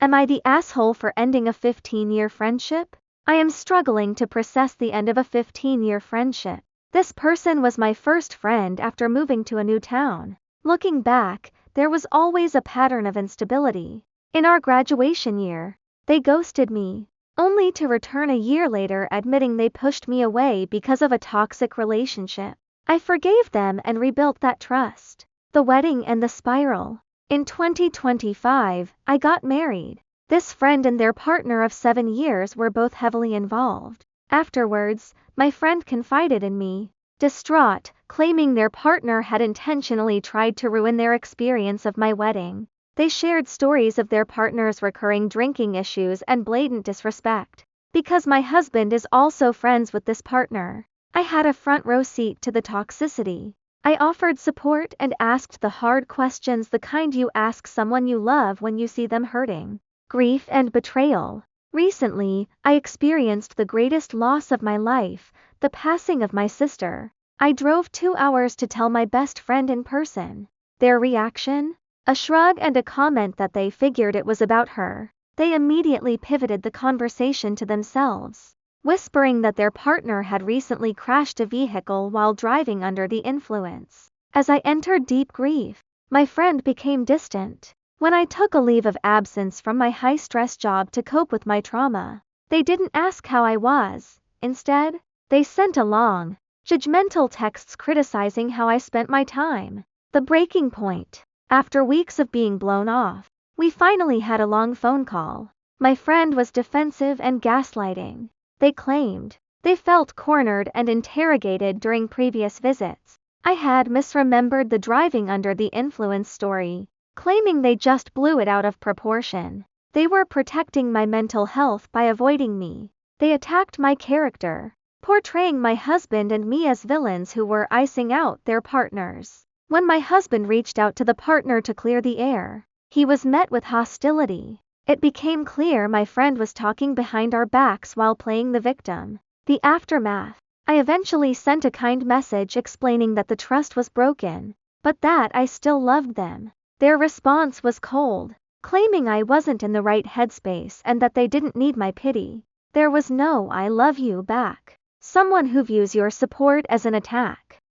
Am I the asshole for ending a 15-year friendship? I am struggling to process the end of a 15-year friendship. This person was my first friend after moving to a new town. Looking back, there was always a pattern of instability. In our graduation year, they ghosted me, only to return a year later admitting they pushed me away because of a toxic relationship. I forgave them and rebuilt that trust. The wedding and the spiral. In 2025, I got married. This friend and their partner of 7 years were both heavily involved. Afterwards, my friend confided in me, distraught, claiming their partner had intentionally tried to ruin their experience of my wedding. They shared stories of their partner's recurring drinking issues and blatant disrespect. Because my husband is also friends with this partner, I had a front row seat to the toxicity. I offered support and asked the hard questions, the kind you ask someone you love when you see them hurting. Grief and betrayal. Recently, I experienced the greatest loss of my life, the passing of my sister. I drove 2 hours to tell my best friend in person. Their reaction? A shrug and a comment that they figured it was about her. They immediately pivoted the conversation to themselves, whispering that their partner had recently crashed a vehicle while driving under the influence. As I entered deep grief, my friend became distant. When I took a leave of absence from my high-stress job to cope with my trauma, they didn't ask how I was. Instead, they sent a long, judgmental texts criticizing how I spent my time. The breaking point. After weeks of being blown off, we finally had a long phone call. My friend was defensive and gaslighting. They claimed they felt cornered and interrogated during previous visits. I had misremembered the driving under the influence story, claiming they just blew it out of proportion. They were protecting my mental health by avoiding me. They attacked my character, portraying my husband and me as villains who were icing out their partners. When my husband reached out to the partner to clear the air, he was met with hostility. It became clear my friend was talking behind our backs while playing the victim. The aftermath. I eventually sent a kind message explaining that the trust was broken, but that I still loved them. Their response was cold, claiming I wasn't in the right headspace and that they didn't need my pity. There was no "I love you" back. Someone who views your support as an attack.